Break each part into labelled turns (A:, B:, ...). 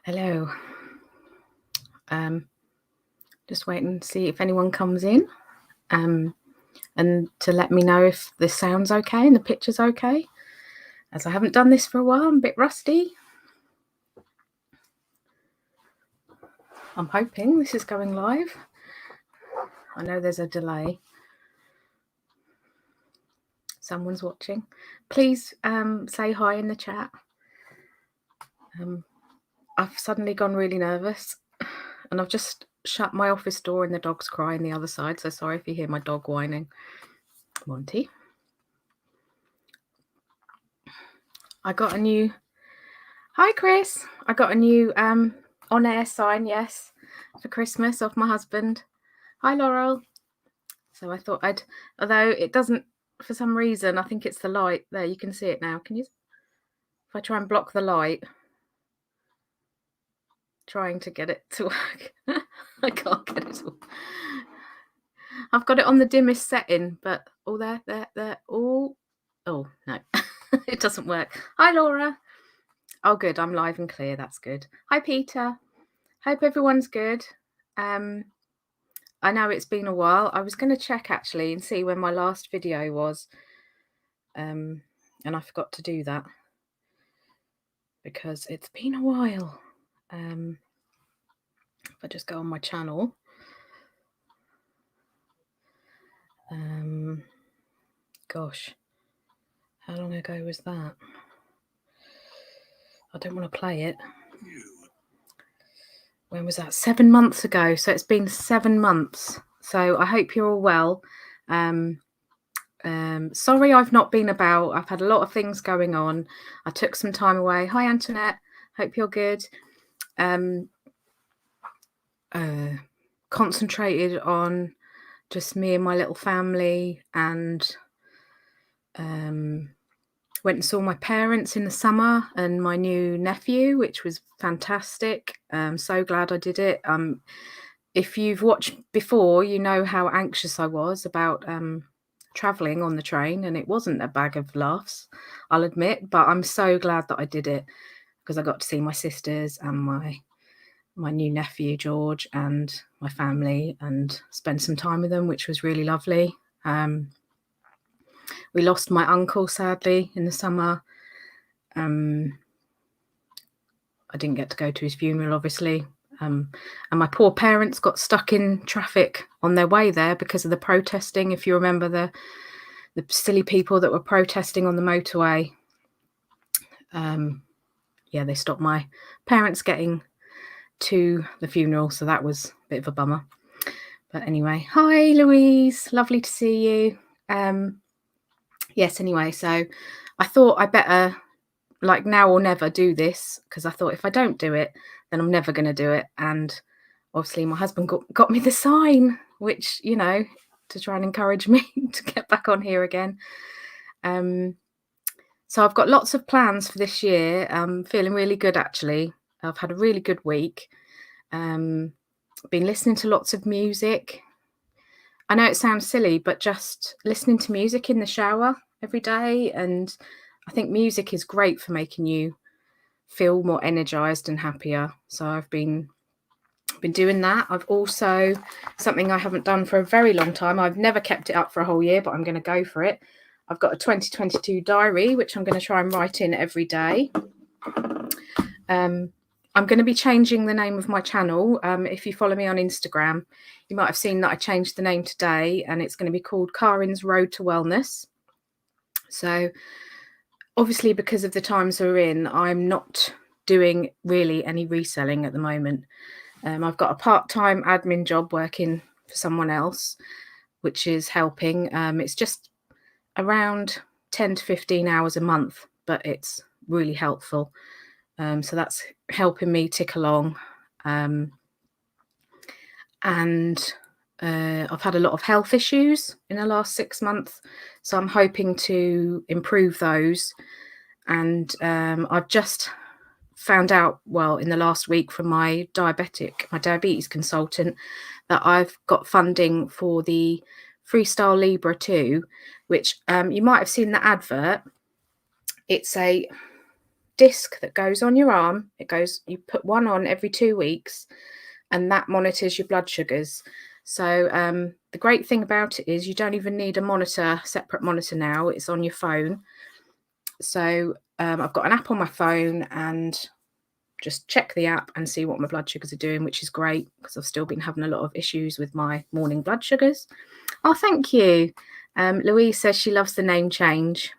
A: Hello. Just waiting to see if anyone comes in, and to let me know if the sound's okay and the picture's okay, as I haven't done this for a while. I'm a bit rusty. I'm hoping this is going live. I know there's a delay. Someone's watching. Please say hi in the chat. I've suddenly gone really nervous, and I've just shut my office door and the dog's crying the other side, so sorry if you hear my dog whining. Monty. I got a new... Hi, Chris. I got a new on-air sign, yes, for Christmas of my husband. Hi, Laurel. So I thought I'd... Although it doesn't, for some reason, I think it's the light. There, you can see it now. Can you... If I try and block the light... Trying to get it to work. I can't get it to... I've got it on the dimmest setting, but... Oh, there. Oh, no. It doesn't work. Hi, Laura. Oh, good. I'm live and clear. That's good. Hi, Peter. Hope everyone's good. I know it's been a while. I was going to check actually and see when my last video was. And I forgot to do that because it's been a while. If I just go on my channel. Gosh, how long ago was that? I don't want to play it. When was that? 7 months ago. So it's been 7 months. So I hope you're all well. Sorry I've not been about. I've had a lot of things going on. I took some time away. Hi, Antoinette. Hope you're good. Concentrated on just me and my little family, and went and saw my parents in the summer and my new nephew, which was fantastic. I'm so glad I did it. If you've watched before, you know how anxious I was about traveling on the train, and it wasn't a bag of laughs, I'll admit, but I'm so glad that I did it because I got to see my sisters and my new nephew George and my family and spend some time with them, which was really lovely. We lost my uncle sadly in the summer. I didn't get to go to his funeral, obviously. And my poor parents got stuck in traffic on their way there because of the protesting. If you remember the silly people that were protesting on the motorway. Yeah, they stopped my parents getting to the funeral, so that was a bit of a bummer. But anyway, hi Louise, lovely to see you. Yes, anyway, so I thought I better, like, now or never do this, because I thought if I don't do it, then I'm never going to do it. And obviously my husband got me the sign, which, you know, to try and encourage me to get back on here again. So I've got lots of plans for this year. I'm feeling really good, actually. I've had a really good week. Been listening to lots of music. I know it sounds silly, but just listening to music in the shower every day. And I think music is great for making you feel more energized and happier. So I've been doing that. I've also, something I haven't done for a very long time, I've never kept it up for a whole year, but I'm going to go for it. I've got a 2022 diary, which I'm going to try and write in every day. I'm going to be changing the name of my channel. If you follow me on Instagram, you might have seen that I changed the name today, and it's going to be called Karin's Road to Wellness. So obviously, because of the times we're in, I'm not doing really any reselling at the moment. I've got a part-time admin job working for someone else, which is helping. It's just around 10 to 15 hours a month, but it's really helpful. So that's helping me tick along. And I've had a lot of health issues in the last 6 months, so I'm hoping to improve those. And I've just found out, well, in the last week from my diabetes consultant, that I've got funding for the Freestyle Libre 2, which you might have seen the advert. It's a disc that goes on your arm. You put one on every 2 weeks, and that monitors your blood sugars. So the great thing about it is you don't even need a separate monitor now. It's on your phone. So I've got an app on my phone, and just check the app and see what my blood sugars are doing, which is great because I've still been having a lot of issues with my morning blood sugars. Oh, thank you. Louise says she loves the name change.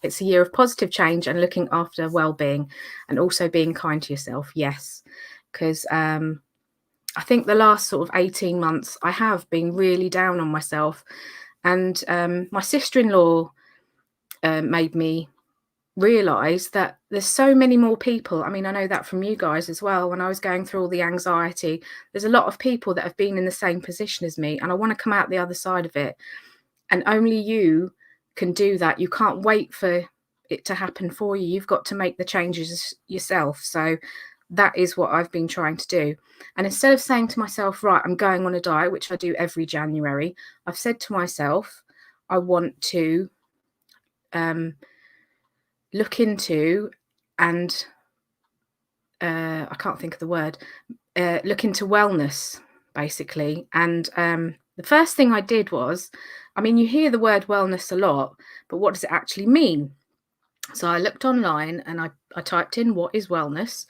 A: It's a year of positive change and looking after well-being, and also being kind to yourself. Yes, because I think the last sort of 18 months I have been really down on myself, and my sister-in-law made me realize that there's so many more people. I mean, I know that from you guys as well. When I was going through all the anxiety, there's a lot of people that have been in the same position as me, and I want to come out the other side of it. And only you can do that. You can't wait for it to happen for you. You've got to make the changes yourself. So that is what I've been trying to do. And instead of saying to myself, right, I'm going on a diet, which I do every January, I've said to myself, I want to look into and I can't think of the word, look into wellness, basically. And the first thing I did was, I mean, you hear the word wellness a lot, but what does it actually mean? So I looked online and I typed in what is wellness.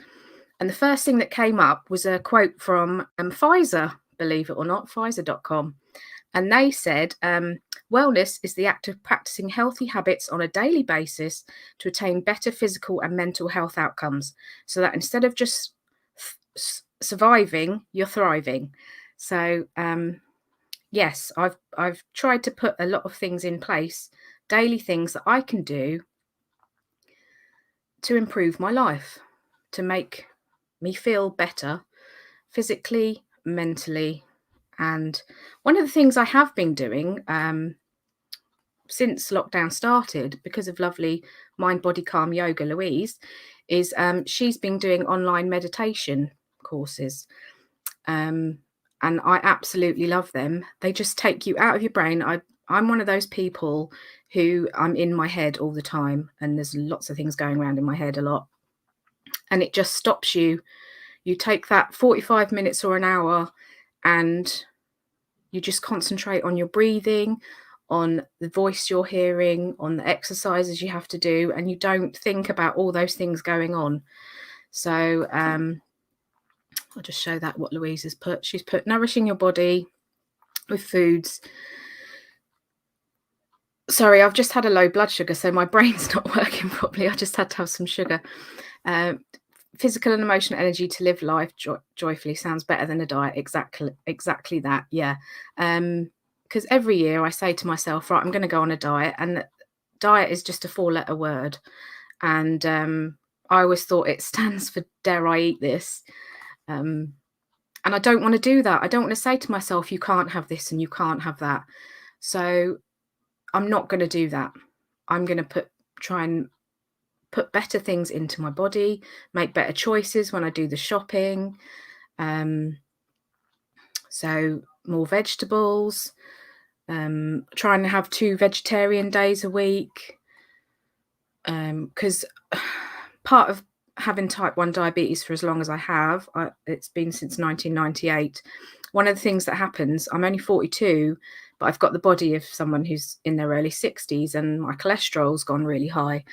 A: And the first thing that came up was a quote from Pfizer, believe it or not, Pfizer.com. And they said, wellness is the act of practicing healthy habits on a daily basis to attain better physical and mental health outcomes, so that instead of just surviving, you're thriving. So yes, I've tried to put a lot of things in place, daily things that I can do to improve my life, to make me feel better physically, mentally. And one of the things I have been doing since lockdown started, because of lovely Mind Body Calm Yoga Louise, is she's been doing online meditation courses. And I absolutely love them. They just take you out of your brain. I'm one of those people who I'm in my head all the time, and there's lots of things going around in my head a lot. And it just stops you. You take that 45 minutes or an hour, and you just concentrate on your breathing, on the voice you're hearing, on the exercises you have to do, and you don't think about all those things going on. So I'll just show that what Louise has put. She's put nourishing your body with foods. Sorry, I've just had a low blood sugar, so my brain's not working properly. I just had to have some sugar. Physical and emotional energy to live life joyfully sounds better than a diet. Exactly that. Yeah. Because every year I say to myself, right, I'm going to go on a diet, and diet is just a 4-letter word. And I always thought it stands for dare I eat this. And I don't want to do that. I don't want to say to myself, you can't have this and you can't have that. So I'm not going to do that. I'm going to try and put better things into my body, make better choices when I do the shopping. So more vegetables, trying to have 2 vegetarian days a week. Because part of having type 1 diabetes for as long as I have, it's been since 1998. One of the things that happens, I'm only 42, but I've got the body of someone who's in their early 60s, and my cholesterol's gone really high.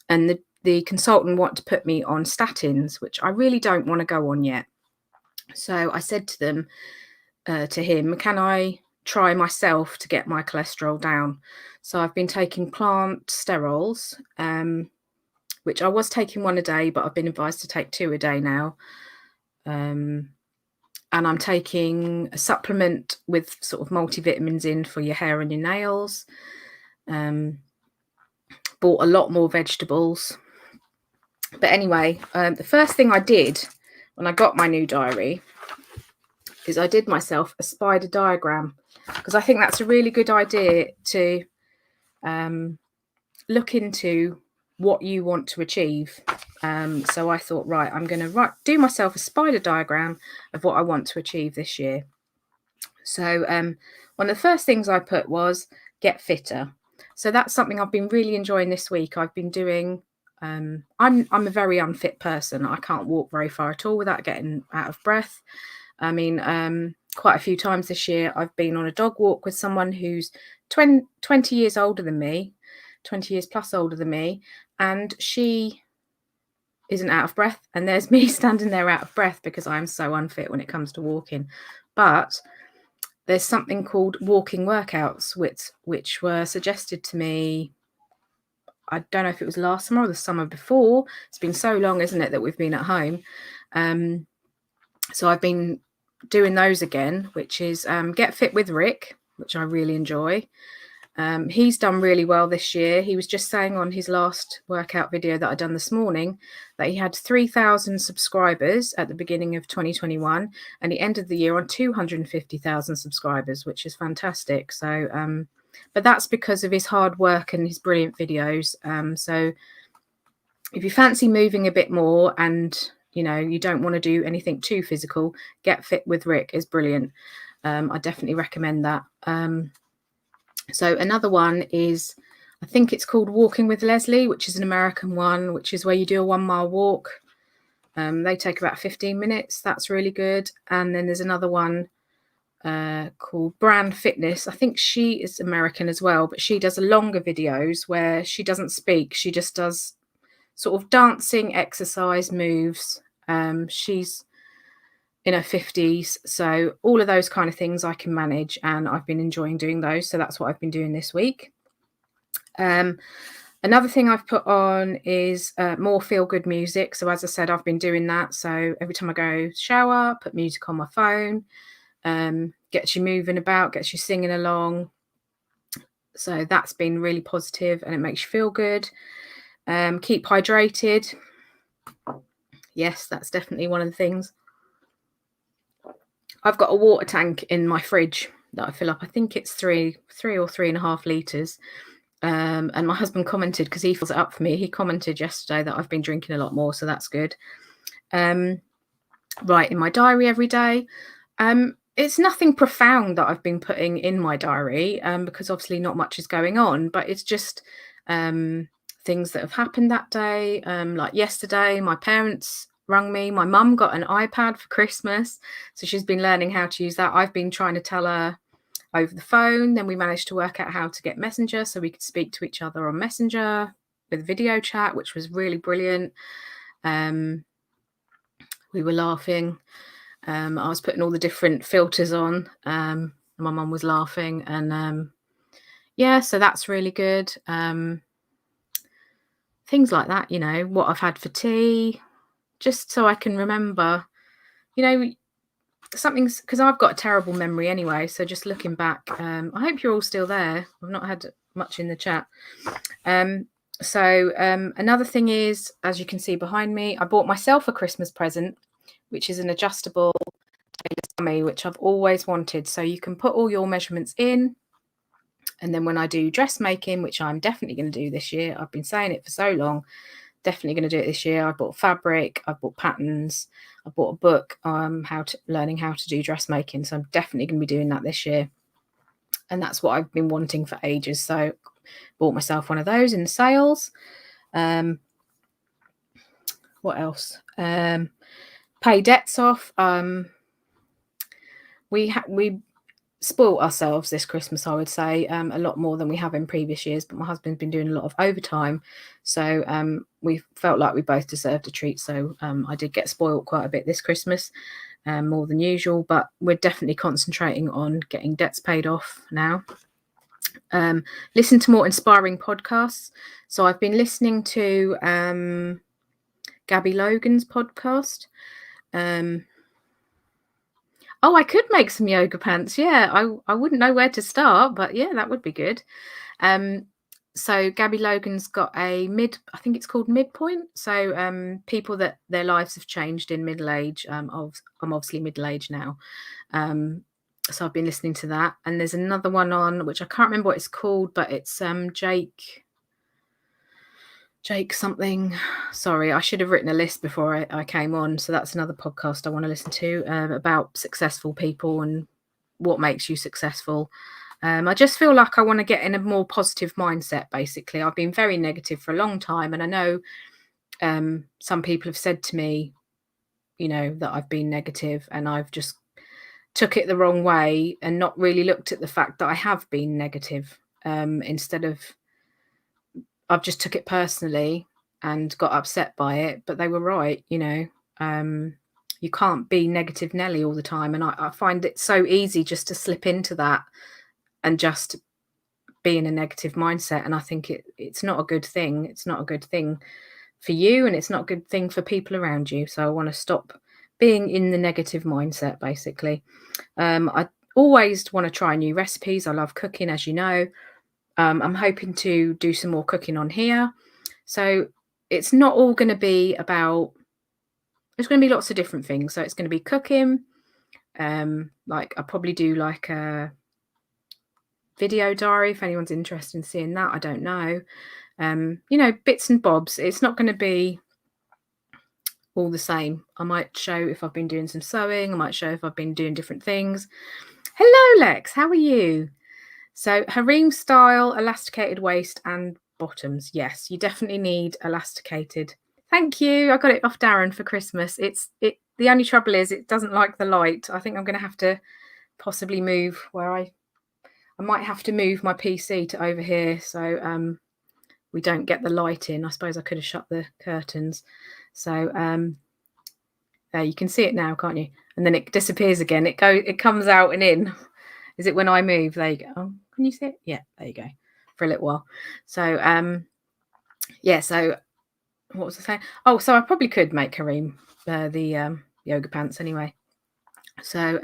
A: And the consultant wanted to put me on statins, which I really don't want to go on yet. So I said to him, can I try myself to get my cholesterol down? So I've been taking plant sterols, which I was taking 1 a day, but I've been advised to take 2 a day now. And I'm taking a supplement with sort of multivitamins in for your hair and your nails. Bought a lot more vegetables. But anyway, the first thing I did when I got my new diary is I did myself a spider diagram, because I think that's a really good idea to look into what you want to achieve. So I thought, right, I'm going to do myself a spider diagram of what I want to achieve this year. So one of the first things I put was get fitter. So that's something I've been really enjoying this week. I've been doing I'm a very unfit person. I can't walk very far at all without getting out of breath. I mean, quite a few times this year, I've been on a dog walk with someone who's 20 years older than me, 20 years plus older than me, and she isn't out of breath. And there's me standing there out of breath because I'm so unfit when it comes to walking. But there's something called walking workouts, which were suggested to me. I don't know if it was last summer or the summer before. It's been so long, isn't it, that we've been at home. So I've been doing those again, which is Get Fit with Rick, which I really enjoy. He's done really well this year. He was just saying on his last workout video that I'd done this morning that he had 3,000 subscribers at the beginning of 2021, and he ended the year on 250,000 subscribers, which is fantastic. So, but that's because of his hard work and his brilliant videos. So if you fancy moving a bit more and you don't want to do anything too physical, Get Fit with Rick is brilliant. I definitely recommend that. So another one is, I think it's called Walking with Leslie, which is an American one, which is where you do a 1 mile walk. They take about 15 minutes. That's really good. And then there's another one called Brand Fitness. I think she is American as well, but she does longer videos where she doesn't speak. She just does sort of dancing exercise moves. She's in her 50s, so all of those kind of things I can manage, and I've been enjoying doing those. So that's what I've been doing this week. Another thing I've put on is more feel-good music. So as I said, I've been doing that. So every time I go shower, put music on my phone, gets you moving about, gets you singing along. So that's been really positive and it makes you feel good. Keep hydrated. Yes, that's definitely one of the things. I've got a water tank in my fridge that I fill up. I think it's 3 or 3.5 litres. And my husband commented, because he fills it up for me, he commented yesterday that I've been drinking a lot more, so that's good. Write in my diary every day. It's nothing profound that I've been putting in my diary, because obviously not much is going on, but it's just things that have happened that day. Like yesterday, my parents rang me. My mum got an iPad for Christmas, so she's been learning how to use that. I've been trying to tell her over the phone. Then we managed to work out how to get Messenger so we could speak to each other on Messenger with video chat, which was really brilliant. We were laughing. I was putting all the different filters on. My mum was laughing, and yeah, so that's really good. Things like that, what I've had for tea, just so I can remember, something's, because I've got a terrible memory anyway. So just looking back, I hope you're all still there. I've not had much in the chat. So another thing is, as you can see behind me, I bought myself a Christmas present, which is an adjustable dummy, which I've always wanted. So you can put all your measurements in, and then when I do dressmaking, which I'm definitely going to do this year, I've been saying it for so long, definitely going to do it this year. I bought fabric, I bought patterns, I bought a book learning how to do dressmaking. So I'm definitely going to be doing that this year, and that's what I've been wanting for ages. So bought myself one of those in sales. What else? Pay debts off. We spoilt ourselves this Christmas, I would say, a lot more than we have in previous years, but my husband's been doing a lot of overtime, so we felt like we both deserved a treat. So I did get spoilt quite a bit this Christmas, more than usual, but we're definitely concentrating on getting debts paid off now. Listen to more inspiring podcasts. So I've been listening to Gabby Logan's podcast. Oh, I could make some yoga pants. Yeah, I wouldn't know where to start, but yeah, that would be good. So Gabby Logan's got I think it's called Midpoint. So people that their lives have changed in middle age. I'm obviously middle aged now. So I've been listening to that. And there's another one on, which I can't remember what it's called, but it's Jake something. Sorry, I should have written a list before I came on. So that's another podcast I want to listen to, about successful people and what makes you successful. I just feel like I want to get in a more positive mindset, basically. I've been very negative for a long time, and I know some people have said to me, that I've been negative, and I've just took it the wrong way and not really looked at the fact that I have been negative. Instead of, I've just took it personally and got upset by it, but they were right. You can't be negative Nelly all the time. And I find it so easy just to slip into that and just be in a negative mindset. And I think it's not a good thing. It's not a good thing for you, and it's not a good thing for people around you. So I want to stop being in the negative mindset, basically. I always want to try new recipes. I love cooking, as you know. I'm hoping to do some more cooking on here. So it's not all going to be about, there's going to be lots of different things. So it's going to be cooking. Like I'll probably do like a video diary if anyone's interested in seeing that. I don't know. Bits and bobs. It's not going to be all the same. I might show if I've been doing some sewing. I might show if I've been doing different things. Hello, Lex. How are you? So harem style, elasticated waist and bottoms. Yes, you definitely need elasticated. Thank you. I got it off Darren for Christmas. The only trouble is it doesn't like the light. I think I'm going to have to possibly move where I might have to move my PC to over here so we don't get the light in. I suppose I could have shut the curtains. So there, you can see it now, can't you? And then it disappears again. It comes out and in. Is it when I move? There you go. Oh, can you see it? Yeah, there you go. For a little while. So yeah, so what was I saying? Oh, so I probably could make harem, the yoga pants anyway. So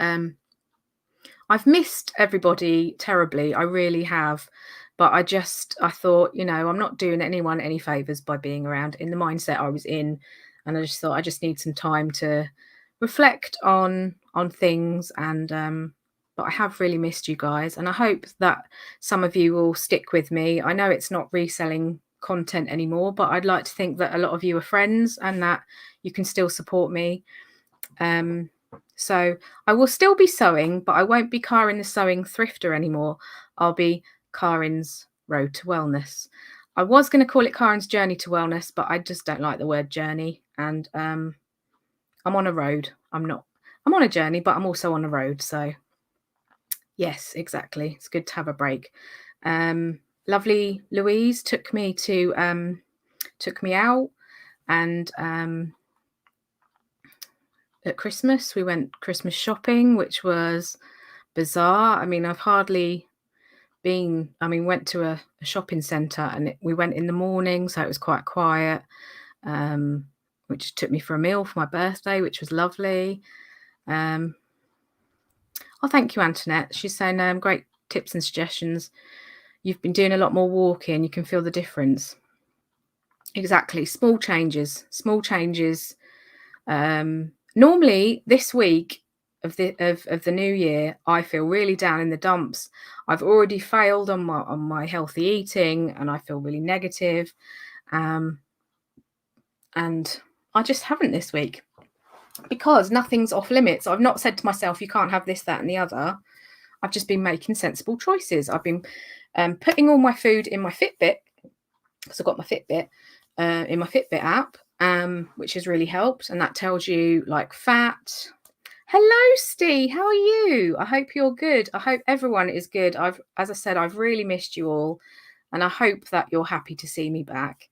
A: I've missed everybody terribly. I really have. But I thought, I'm not doing anyone any favors by being around in the mindset I was in. And I just thought I just need some time to reflect on things. And but I have really missed you guys. And I hope that some of you will stick with me. I know it's not reselling content anymore, but I'd like to think that a lot of you are friends and that you can still support me. So I will still be sewing, but I won't be Karin the Sewing Thrifter anymore. I'll be Karin's Road to Wellness. I was going to call it Karin's Journey to Wellness, but I just don't like the word journey. And I'm on a road. I'm on a journey, but I'm also on a road. So yes, exactly. It's good to have a break. Lovely Louise took me out, and at Christmas we went Christmas shopping, which was bizarre. I mean, I've hardly went to a shopping centre, and we went in the morning, so it was quite quiet, which took me for a meal for my birthday, which was lovely. Oh, thank you, Antoinette. She's saying great tips and suggestions. You've been doing a lot more walking. You can feel the difference. Exactly. Small changes. Normally this week of the new year, I feel really down in the dumps. I've already failed on my healthy eating, and I feel really negative. And I just haven't this week because nothing's off limits. I've not said to myself, you can't have this, that, and the other. I've just been making sensible choices. I've been putting all my food in my Fitbit, because I've got my Fitbit in my Fitbit app, which has really helped. And that tells you like fat. Hello, Steve. How are you? I hope you're good. I hope everyone is good. As I said, I've really missed you all, and I hope that you're happy to see me back.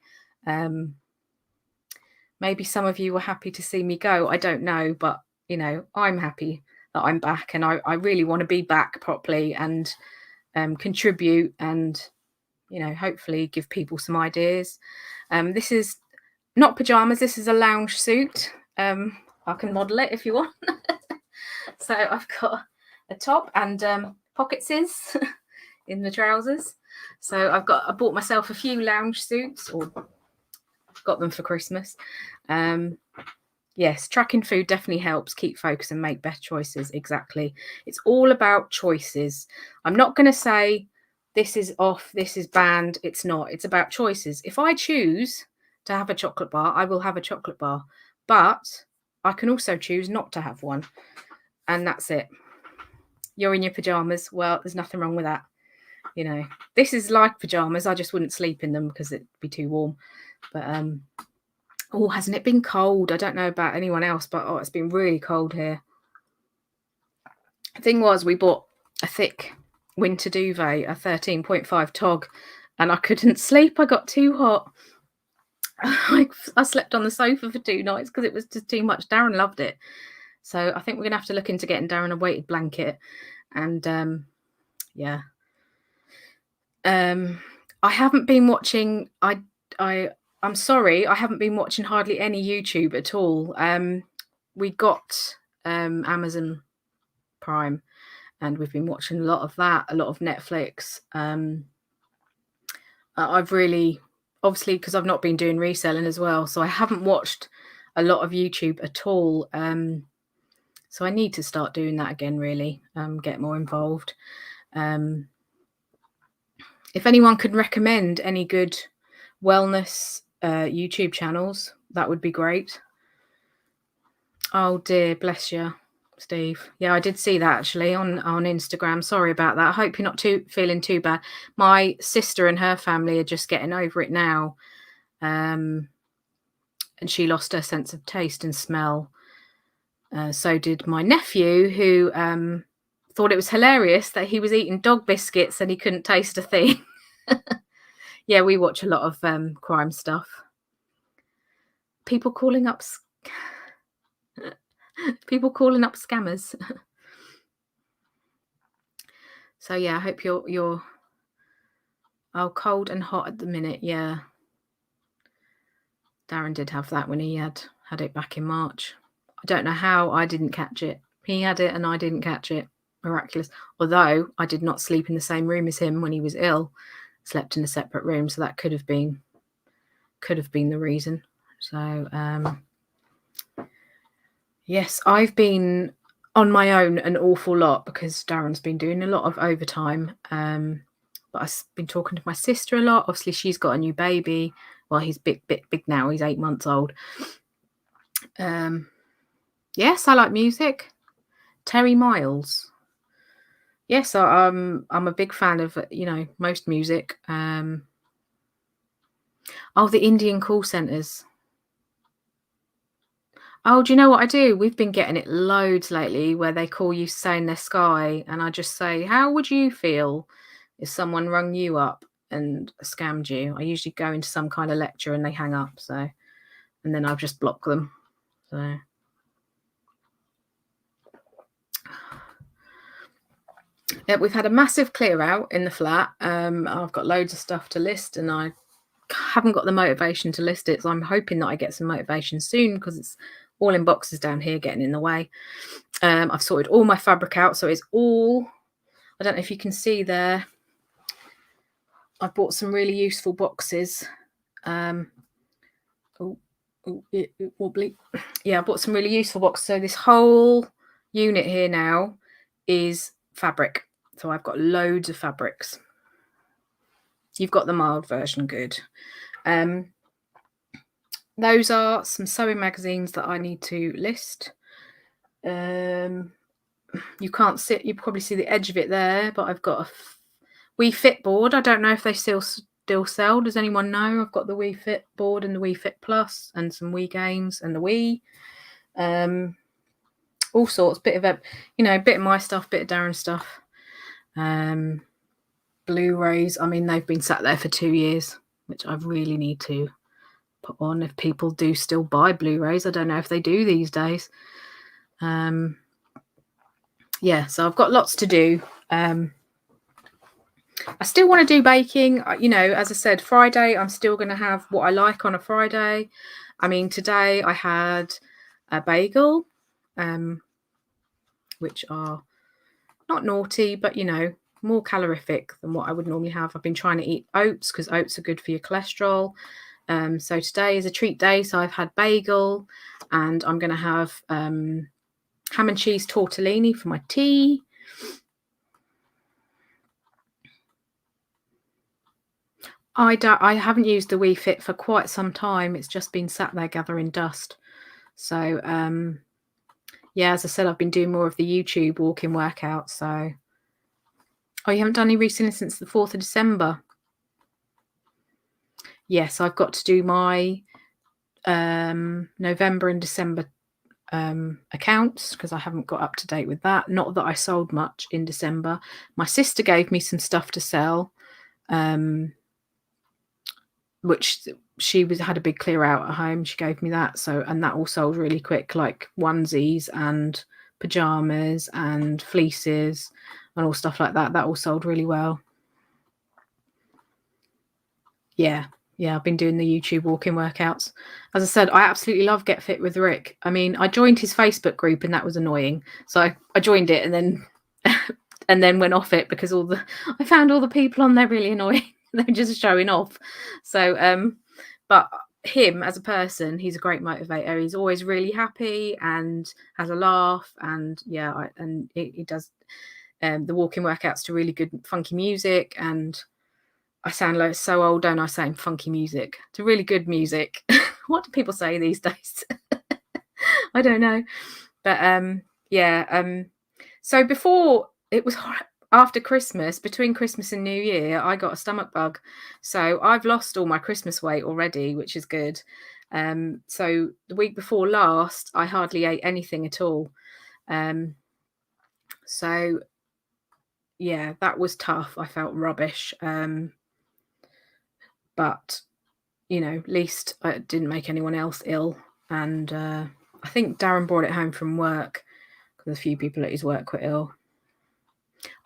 A: Maybe some of you were happy to see me go. I don't know, but I'm happy that I'm back, and I really want to be back properly and contribute and hopefully give people some ideas. This is not pajamas, this is a lounge suit. I can model it if you want. So I've got a top and pockets in the trousers. So I bought myself a few lounge suits, or got them for Christmas. Yes, tracking food definitely helps keep focus and make better choices. Exactly. It's all about choices. I'm not going to say this is off, this is banned. It's not. It's about choices. If I choose to have a chocolate bar, I will have a chocolate bar. But I can also choose not to have one. And that's it. You're in your pajamas. Well, there's nothing wrong with that. you know, this is like pajamas. I just wouldn't sleep in them because it'd be too warm. But oh, hasn't it been cold? I don't know about anyone else, but oh, it's been really cold here. The thing was, we bought a thick winter duvet, a 13.5 tog, and I couldn't sleep. I got too hot. I slept on the sofa for 2 nights because it was just too much. Darren loved it. So I think we're going to have to look into getting Darren a weighted blanket. And yeah. I haven't been watching, I'm sorry, I haven't been watching hardly any YouTube at all. We got Amazon Prime, and we've been watching a lot of that, a lot of Netflix. I've really, obviously, because I've not been doing reselling as well, so I haven't watched a lot of YouTube at all. So I need to start doing that again, really, get more involved. If anyone could recommend any good wellness YouTube channels, that would be great. Oh dear, bless you, Steve. Yeah, I did see that actually on Instagram. Sorry about that. I hope you're not feeling too bad. My sister and her family are just getting over it now. And she lost her sense of taste and smell. So did my nephew, who thought it was hilarious that he was eating dog biscuits and he couldn't taste a thing. Yeah, we watch a lot of crime stuff. People calling up scammers. So yeah, I hope you're cold and hot at the minute. Yeah, Darren did have that when he had it back in March. I don't know how I didn't catch it. He had it and I didn't catch it. Miraculous. Although I did not sleep in the same room as him when he was ill. Slept in a separate room, so that could have been the reason. So yes, I've been on my own an awful lot because Darren's been doing a lot of overtime. But I've been talking to my sister a lot. Obviously, she's got a new baby. Well, he's big now. He's 8 months old. Yes, I like music. Terry Miles. Yes, I'm a big fan of, most music. Oh, the Indian call centres. Oh, do you know what I do? We've been getting it loads lately where they call you saying they're Sky, and I just say, how would you feel if someone rung you up and scammed you? I usually go into some kind of lecture and they hang up, and then I'll just block them. So yeah, we've had a massive clear out in the flat. I've got loads of stuff to list and I haven't got the motivation to list it, so I'm hoping that I get some motivation soon because it's all in boxes down here getting in the way. I've sorted all my fabric out, so it's all, I don't know if you can see there, I've bought some really useful boxes. Wobbly. Yeah, I bought some really useful boxes. So this whole unit here now is fabric. So I've got loads of fabrics. You've got the mild version, good. Those are some sewing magazines that I need to list. You can't see, you probably see the edge of it there, but I've got a We Fit board. I don't know if they still sell. Does anyone know? I've got the We Fit board and the We Fit Plus and some We Games and the We. All sorts, bit of my stuff, bit of Darren's stuff. Blu-rays. I mean, they've been sat there for 2 years, which I really need to put on. If people do still buy Blu-rays, I don't know if they do these days. Yeah, so I've got lots to do. I still want to do baking. As I said, Friday, I'm still going to have what I like on a Friday. I mean, today I had a bagel, which are not naughty, but, more calorific than what I would normally have. I've been trying to eat oats because oats are good for your cholesterol. So today is a treat day. So I've had bagel and I'm going to have ham and cheese tortellini for my tea. I haven't used the We Fit for quite some time. It's just been sat there gathering dust. So, yeah, as I said, I've been doing more of the YouTube walking workout. So Oh, you haven't done any reselling since the 4th of December? Yes, I've got to do my November and December accounts because I haven't got up to date with that. Not that I sold much in December. My sister gave me some stuff to sell, which she had a big clear out at home. She gave me that, and that all sold really quick, like onesies and pajamas and fleeces and all stuff like that. That all sold really well. Yeah, I've been doing the YouTube walking workouts. As I said, I absolutely love Get Fit with Rick. I mean, I joined his Facebook group and that was annoying. So I joined it and then and then went off it because I found all the people on there really annoying. They're just showing off. So but him as a person, he's a great motivator. He's always really happy and has a laugh, and he does the walking workouts to really good funky music. And I sound like so old, don't I, saying funky music to really good music. What do people say these days? I don't know. But so before, it was after Christmas, between Christmas and New Year, I got a stomach bug. So I've lost all my Christmas weight already, which is good. So the week before last, I hardly ate anything at all. So yeah, that was tough. I felt rubbish. But at least I didn't make anyone else ill. And I think Darren brought it home from work because a few people at his work were ill.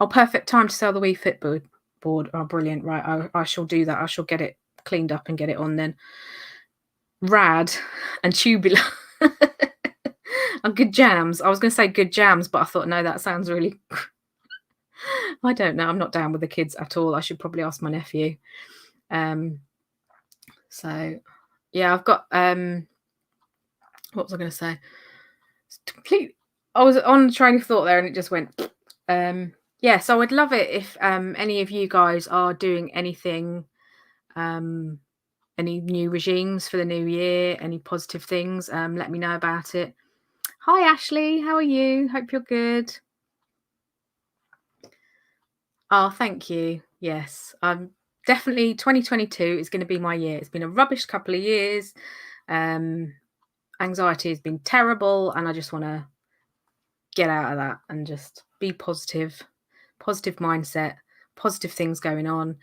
A: Oh, perfect time to sell the Wii Fit board. Oh, brilliant. Right, I shall do that. I shall get it cleaned up and get it on then. Rad and tubular. And good jams. I was going to say good jams, but I thought, no, that sounds really... I don't know. I'm not down with the kids at all. I should probably ask my nephew. So, yeah, I've got... what was I going to say? I was on a train of thought there and it just went... yeah, so I'd love it if any of you guys are doing anything, any new regimes for the new year, any positive things, let me know about it. Hi, Ashley. How are you? Hope you're good. Oh, thank you. Yes, definitely 2022 is going to be my year. It's been a rubbish couple of years. Anxiety has been terrible, and I just want to get out of that and just be positive mindset, positive things going on.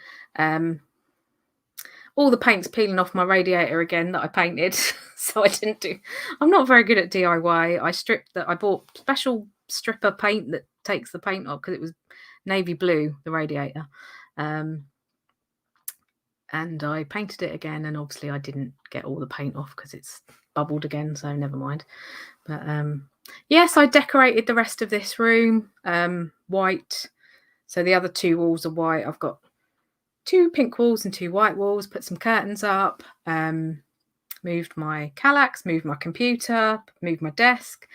A: All the paint's peeling off my radiator again that I painted. So I'm not very good at DIY. I bought special stripper paint that takes the paint off because it was navy blue, the radiator. And I painted it again, and obviously I didn't get all the paint off because it's bubbled again, so never mind. But yes, I decorated the rest of this room white. So the other two walls are white. I've got 2 pink walls and 2 white walls, put some curtains up, moved my Kallax, moved my computer, moved my desk.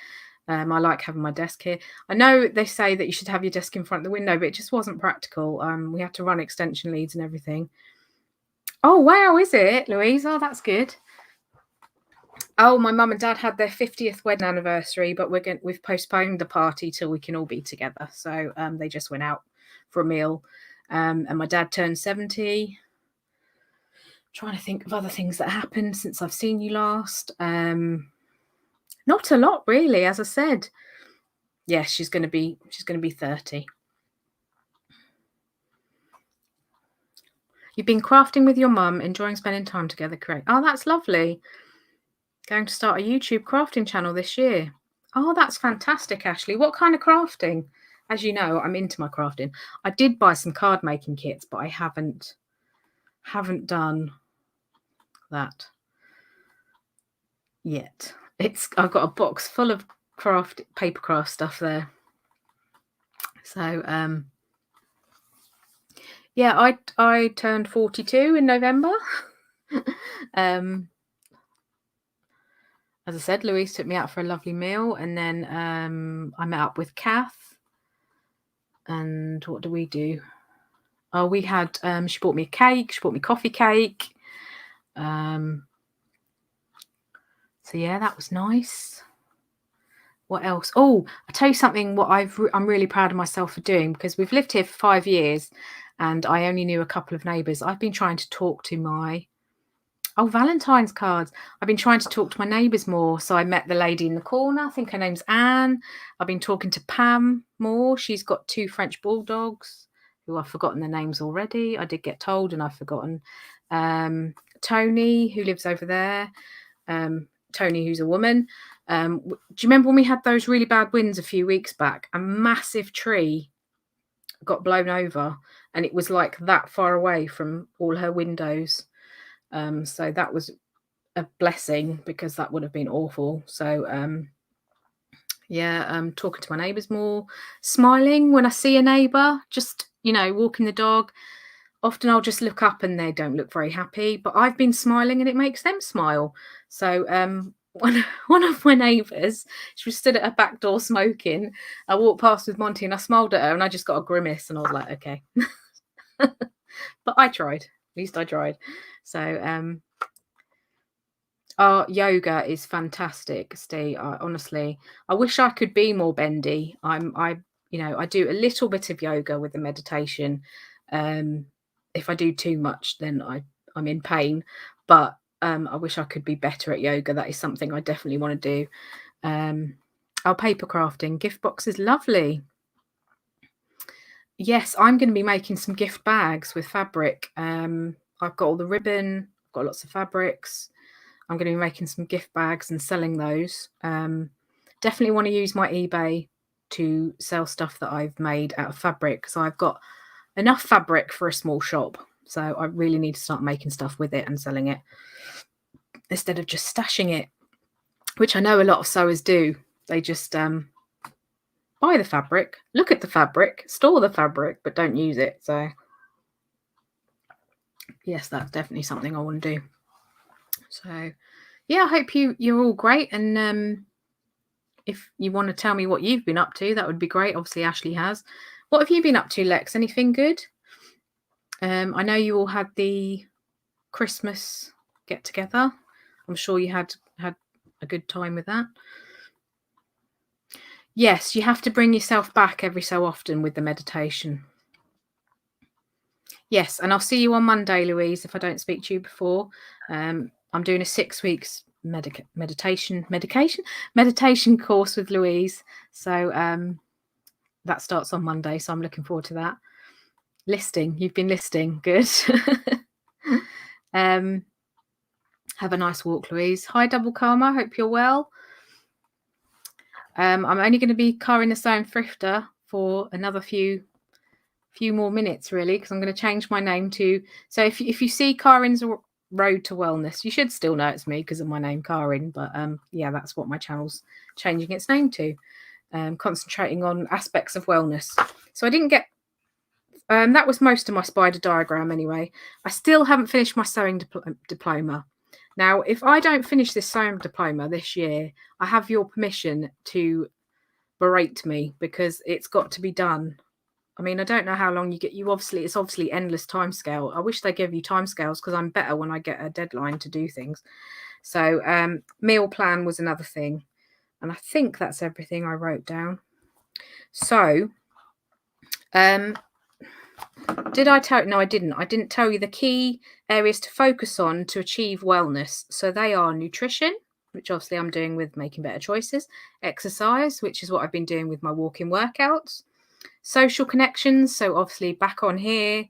A: I like having my desk here. I know they say that you should have your desk in front of the window, but it just wasn't practical. We had to run extension leads and everything. Oh, wow, is it, Louise? Oh, that's good. Oh, my mum and dad had their 50th wedding anniversary, but we've postponed the party till we can all be together. So they just went out for a meal. And my dad turned 70. Trying to think of other things that happened since I've seen you last. Not a lot, really, as I said. Yes, she's going to be 30. You've been crafting with your mum, enjoying spending time together. Great. Oh, that's lovely. Going to start a YouTube crafting channel this year. Oh, that's fantastic, Ashley. What kind of crafting? As you know, I'm into my crafting. I did buy some card making kits, but I haven't done that yet. I've got a box full of paper craft stuff there. So yeah, I turned 42 in November. As I said, Louise took me out for a lovely meal, and then I met up with Kath. And what do we do? Oh, we had she bought me a cake. She bought me coffee cake. So yeah, that was nice. What else? Oh, I tell you something. What I'm really proud of myself for doing, because we've lived here for 5 years, and I only knew a couple of neighbours. I've been trying to talk to my Valentine's cards. I've been trying to talk to my neighbours more. So I met the lady in the corner. I think her name's Anne. I've been talking to Pam more. She's got 2 French bulldogs who I've forgotten their names already. I did get told and I've forgotten. Tony, who lives over there. Tony, who's a woman. Do you remember when we had those really bad winds a few weeks back? A massive tree got blown over, and it was like that far away from all her windows. So that was a blessing, because that would have been awful. So talking to my neighbours more, smiling when I see a neighbour, just, walking the dog. Often I'll just look up and they don't look very happy, but I've been smiling and it makes them smile. So one of my neighbours, she was stood at her back door smoking. I walked past with Monty and I smiled at her and I just got a grimace and I was like, okay. But I tried. At least I tried. So our yoga is fantastic, Steve. Honestly, I wish I could be more bendy. I do a little bit of yoga with the meditation. If I do too much, then I'm in pain. But I wish I could be better at yoga. That is something I definitely want to do. Our paper crafting gift box is lovely. Yes, I'm going to be making some gift bags with fabric. I've got all the ribbon, I've got lots of fabrics. I'm going to be making some gift bags and selling those. Definitely want to use my eBay to sell stuff that I've made out of fabric, because I've got enough fabric for a small shop. So I really need to start making stuff with it and selling it instead of just stashing it, which I know a lot of sewers do. They just buy the fabric, look at the fabric, store the fabric, but don't use it. So yes, that's definitely something I want to do. So yeah, I hope you're all great. And if you want to tell me what you've been up to, that would be great. Obviously, Ashley has. What have you been up to, Lex? Anything good? I know you all had the Christmas get together. I'm sure you had a good time with that. Yes, you have to bring yourself back every so often with the meditation. Yes, and I'll see you on Monday, Louise, if I don't speak to you before. I'm doing a 6 weeks meditation course with Louise. So that starts on Monday. So I'm looking forward to that. You've been listing. Good. Have a nice walk, Louise. Hi, Double Karma. Hope you're well. I'm only going to be carring the Sewing Thrifter for another few more minutes, really, because I'm going to change my name to. So if you see Karin's Road to Wellness, you should still know it's me because of my name, Karin. But yeah, that's what my channel's changing its name to. Concentrating on aspects of wellness. So I didn't get. That was most of my spider diagram anyway. I still haven't finished my sewing diploma. Now, if I don't finish this sewing diploma this year, I have your permission to berate me, because it's got to be done. I mean, I don't know how long you get. It's obviously endless timescale. I wish they gave you timescales, because I'm better when I get a deadline to do things. So meal plan was another thing. And I think that's everything I wrote down. So did I tell? No, I didn't. I didn't tell you the key areas to focus on to achieve wellness. So they are nutrition, which obviously I'm doing with Making Better Choices, exercise, which is what I've been doing with my walking workouts, social connections. So obviously back on here,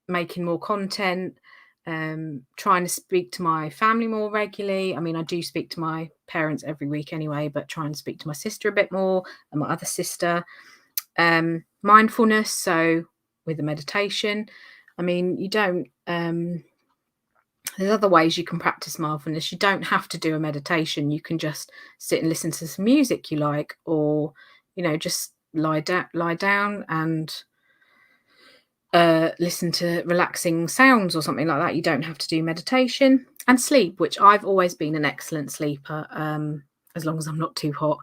A: making more content, trying to speak to my family more regularly. I mean, I do speak to my parents every week anyway, but trying to speak to my sister a bit more, and my other sister. Mindfulness, so with the meditation. I mean, you don't there's other ways you can practice mindfulness. You don't have to do a meditation. You can just sit and listen to some music you like, or just lie down and listen to relaxing sounds or something like that. You don't have to do meditation. And sleep, which I've always been an excellent sleeper, as long as I'm not too hot.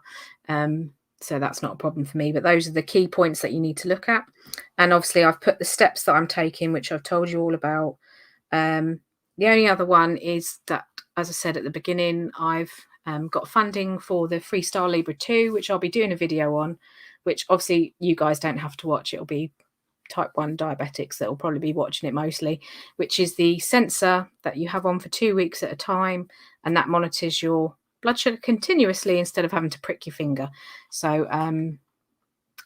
A: So that's not a problem for me. But those are the key points that you need to look at. And obviously I've put the steps that I'm taking, which I've told you all about. The only other one is that, as I said at the beginning, I've got funding for the Freestyle Libre 2, which I'll be doing a video on, which obviously you guys don't have to watch. It'll be type 1 diabetics that will probably be watching it mostly, which is the sensor that you have on for 2 weeks at a time, and that monitors your blood sugar continuously instead of having to prick your finger. So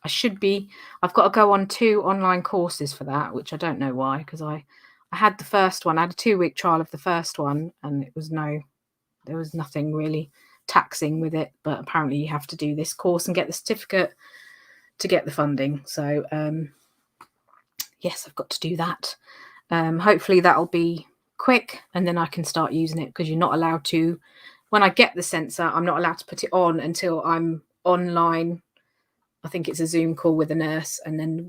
A: I've got to go on 2 online courses for that, which I don't know why, because I had the first one. I had a 2-week trial of the first one, and there was nothing really taxing with it, but apparently you have to do this course and get the certificate to get the funding. So yes, I've got to do that. Hopefully that'll be quick, and then I can start using it, because you're not allowed to, when I get the sensor, I'm not allowed to put it on until I'm online. I think it's a Zoom call with a nurse, and then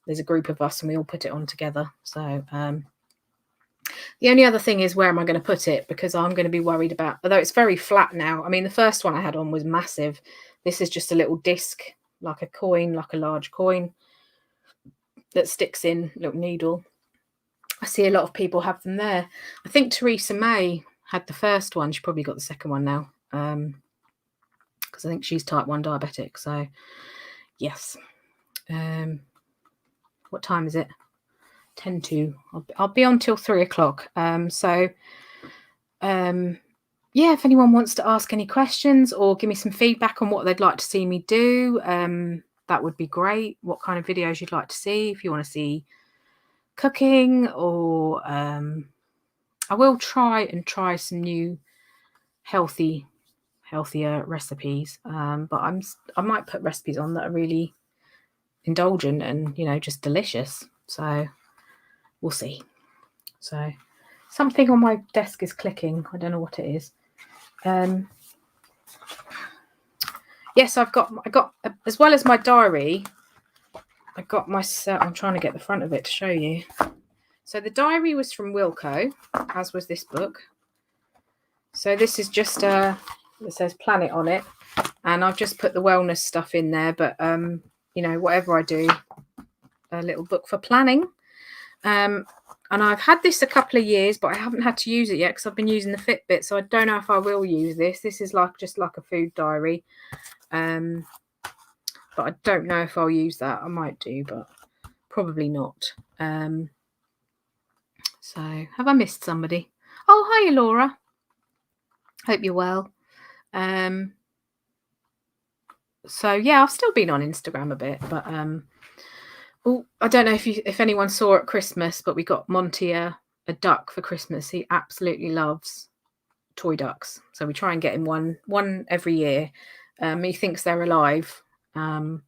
A: there's a group of us and we all put it on together. So the only other thing is, where am I going to put it? Because I'm going to be worried about, although it's very flat now. I mean, the first one I had on was massive. This is just a little disc, like a coin, like a large coin that sticks in, a little needle. I see a lot of people have them there. I think Theresa May had the first one. She probably got the second one now, because I think she's type 1 diabetic. So yes. What time is it? 10 to. I'll be on till 3 o'clock. Yeah, if anyone wants to ask any questions or give me some feedback on what they'd like to see me do, that would be great. What kind of videos you'd like to see, if you want to see cooking, or I will try some new healthier recipes, but I might put recipes on that are really indulgent and, you know, just delicious. So we'll see. So something on my desk is clicking. I don't know what it is. Yes, I got as well as my diary, I got myself, I'm trying to get the front of it to show you. So the diary was from Wilko, as was this book. So this is just it says Planet on it, and I've just put the wellness stuff in there, but you know, whatever I do, a little book for planning. And I've had this a couple of years, but I haven't had to use it yet because I've been using the Fitbit, so I don't know if I will use this. This is just like a food diary, but I don't know if I'll use that. I might do, but probably not. So have I missed somebody? Oh, hi, Laura. Hope you're well. So yeah, I've still been on Instagram a bit, but oh, I don't know if anyone saw at Christmas, but we got Monty a duck for Christmas. He absolutely loves toy ducks, so we try and get him one every year. He thinks they're alive, and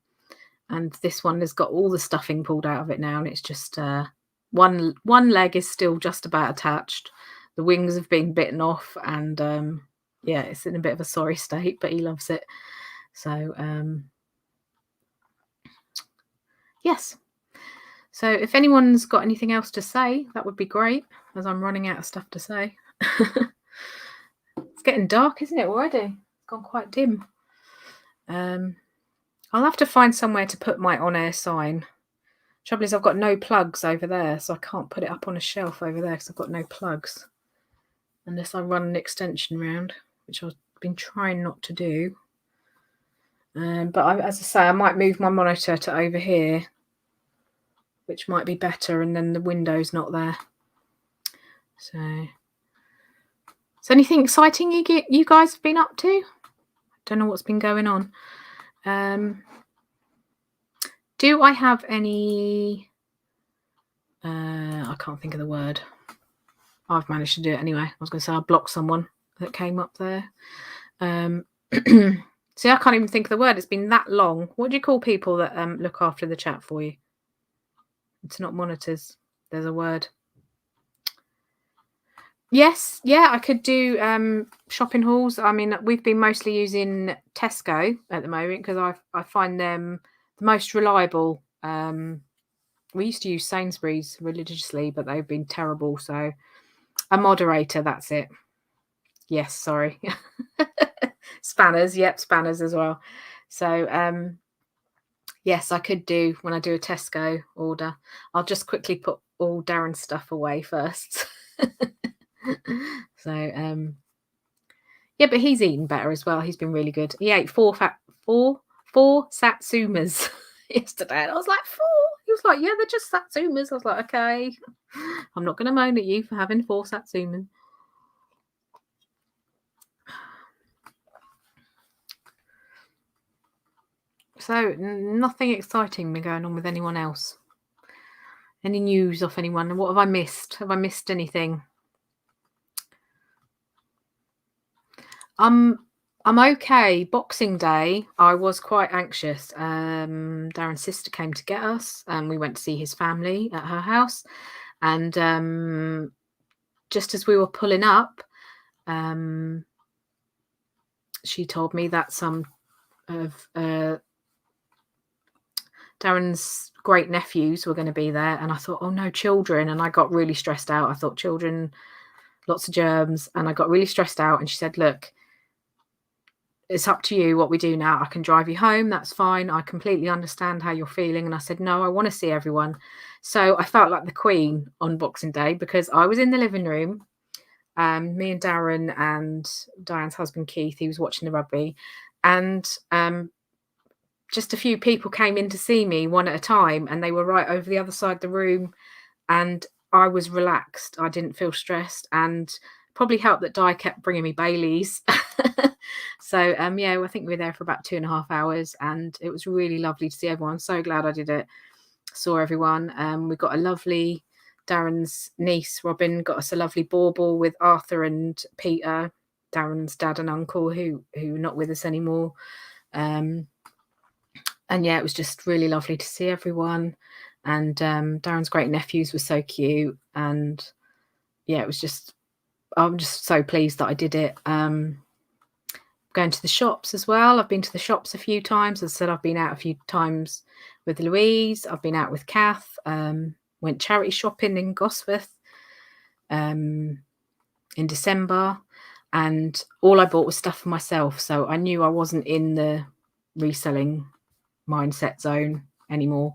A: this one has got all the stuffing pulled out of it now, and it's just one leg is still just about attached. The wings have been bitten off, and yeah, it's in a bit of a sorry state, but he loves it. So yes. So if anyone's got anything else to say, that would be great, as I'm running out of stuff to say. It's getting dark, isn't it, already? It's gone quite dim. I'll have to find somewhere to put my on-air sign. Trouble is, I've got no plugs over there, so I can't put it up on a shelf over there because I've got no plugs. Unless I run an extension round, which I've been trying not to do. But as I say, I might move my monitor to over here, which might be better, and then the window's not there. So anything exciting you guys have been up to? Don't know what's been going on. Do I have any I can't think of the word. I've managed to do it anyway. I was going to say I blocked someone that came up there. See, I can't even think of the word. It's been that long. What do you call people that look after the chat for you? It's not monitors. There's a word. Yes, yeah, I could do shopping hauls. I mean, we've been mostly using Tesco at the moment because I find them the most reliable. We used to use Sainsbury's religiously, but they've been terrible. So a moderator, that's it. Yes, sorry. Spanners, yep, spanners as well. So yes, I could do, when I do a Tesco order, I'll just quickly put all Darren's stuff away first. So Yeah, but he's eaten better as well. He's been really good. He ate four satsumas yesterday. And I was like, 4? He was like, yeah, they're just satsumas. I was like, okay. I'm not going to moan at you for having 4 satsumas. So nothing exciting been going on with anyone else. Any news off anyone? And what have I missed? Have I missed anything? I'm okay. Boxing Day, I was quite anxious. Darren's sister came to get us, and we went to see his family at her house. And just as we were pulling up, she told me that some of Darren's great nephews were going to be there, and I thought, oh no, children. And I got really stressed out. I thought, children, lots of germs, and I got really stressed out. And she said, look, it's up to you what we do now. I can drive you home. That's fine. I completely understand how you're feeling. And I said, no, I want to see everyone. So I felt like the Queen on Boxing Day because I was in the living room. Me and Darren and Diane's husband, Keith, he was watching the rugby. And just a few people came in to see me one at a time, and they were right over the other side of the room. And I was relaxed. I didn't feel stressed, and probably helped that Di kept bringing me Baileys. So yeah, I think we were there for about 2.5 hours, and it was really lovely to see everyone. So glad I did it. Saw everyone. We got a lovely, Darren's niece Robin got us a lovely bauble with Arthur and Peter, Darren's dad and uncle, who are not with us anymore. And yeah, it was just really lovely to see everyone. And Darren's great nephews were so cute. And yeah, it was just, I'm just so pleased that I did it. Going to the shops as well. I've been to the shops a few times. As I said, I've been out a few times with Louise. I've been out with Kath. Went charity shopping in Gosforth in December. And all I bought was stuff for myself. So I knew I wasn't in the reselling mindset zone anymore.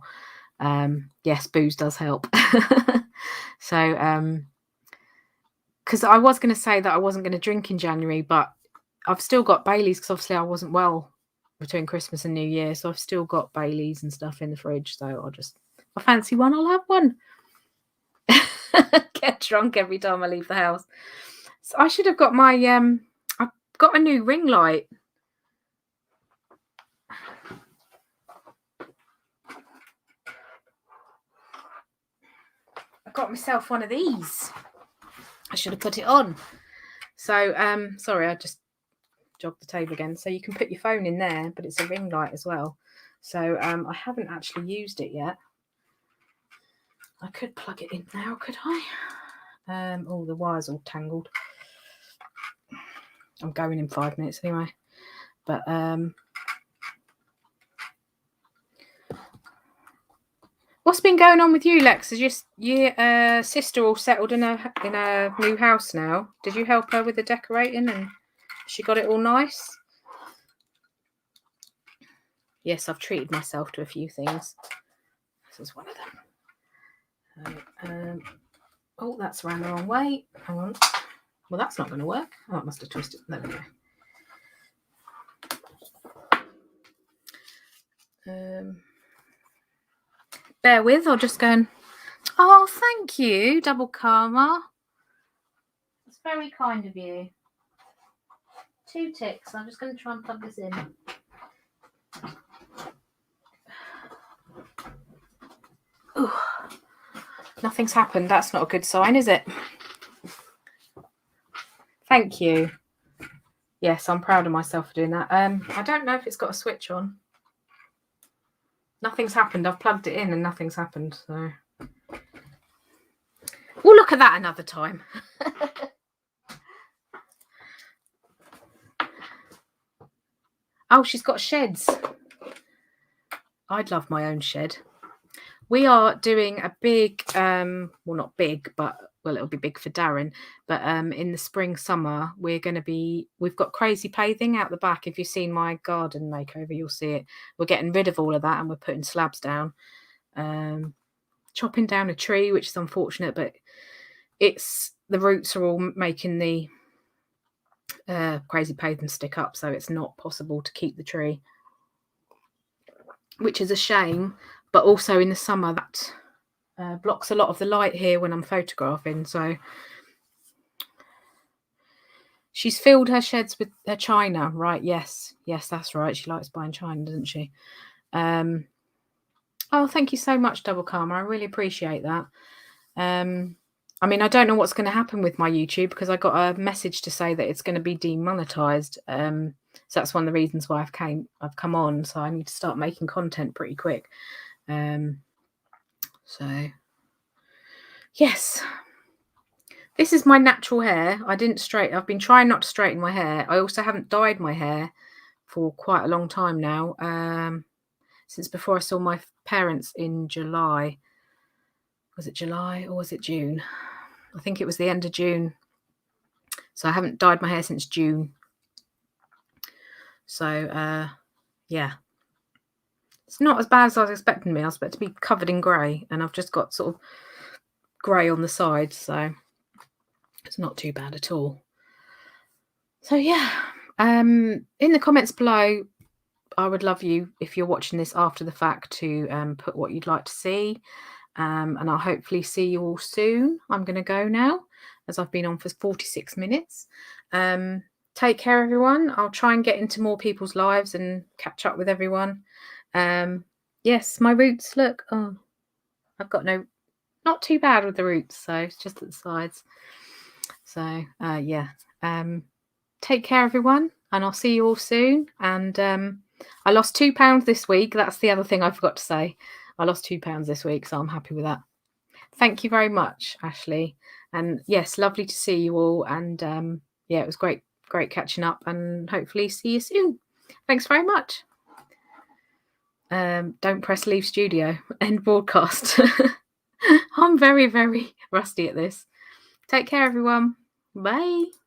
A: Yes, booze does help. So because I was going to say that I wasn't going to drink in January, but I've still got Baileys because obviously I wasn't well between Christmas and New Year, so I've still got Baileys and stuff in the fridge. So if I fancy one, I'll have one. Get drunk every time I leave the house. So I should have got my I've got a new ring light. I got myself one of these. I should have put it on. So sorry, I just jogged the table again. So you can put your phone in there, but it's a ring light as well. So I haven't actually used it yet. I could plug it in now, could I? Oh, the wire's all tangled. I'm going in 5 minutes anyway. But what's been going on with you, Lex? Is your sister all settled in a new house now? Did you help her with the decorating and she got it all nice? Yes, I've treated myself to a few things. This is one of them. Oh, that's around the wrong way. Hang on. Well, that's not going to work. Oh, it must have twisted. There we go. Bear with, I'll just go and... Oh, thank you, Double Karma. It's very kind of you. 2 ticks. I'm just going to try and plug this in. Ooh. Nothing's happened. That's not a good sign, is it? Thank you. Yes, I'm proud of myself for doing that. I don't know if it's got a switch on. Nothing's happened. I've plugged it in and nothing's happened. So we'll look at that another time. Oh, she's got sheds. I'd love my own shed. We are doing a big, well, not big, but well, it'll be big for Darren. But in the spring, summer, we've got crazy paving out the back. If you've seen my garden makeover, you'll see it. We're getting rid of all of that and we're putting slabs down. Chopping down a tree, which is unfortunate, but the roots are all making the Crazy paid them stick up, so it's not possible to keep the tree, which is a shame. But also in the summer that blocks a lot of the light here when I'm photographing. So she's filled her sheds with her china, right? Yes, that's right. She likes buying china, doesn't she? Oh, thank you so much, Double Karma. I really appreciate that. I mean, I don't know what's going to happen with my YouTube because I got a message to say that it's going to be demonetized. So that's one of the reasons why I've come on. So I need to start making content pretty quick. So yes, this is my natural hair. I've been trying not to straighten my hair. I also haven't dyed my hair for quite a long time now. Since before I saw my parents in July. Was it July or was it June? I think it was the end of June. So I haven't dyed my hair since June. So, yeah. It's not as bad as I was expecting me. I was expecting to be covered in grey, and I've just got sort of grey on the sides, so it's not too bad at all. So, yeah. In the comments below, I would love you, if you're watching this after the fact, to put what you'd like to see. And I'll hopefully see you all soon. I'm going to go now, as I've been on for 46 minutes. Take care, everyone. I'll try and get into more people's lives and catch up with everyone. Yes, my roots, look. Oh, I've got not too bad with the roots, so it's just at the sides. So, yeah. Take care, everyone, and I'll see you all soon. And I lost £2 this week. That's the other thing I forgot to say. I lost £2 this week, so I'm happy with that. Thank you very much, Ashley. And yes, lovely to see you all. And yeah, it was great catching up, and hopefully see you soon. Thanks very much. Don't press leave studio. End broadcast. I'm very, very rusty at this. Take care, everyone. Bye.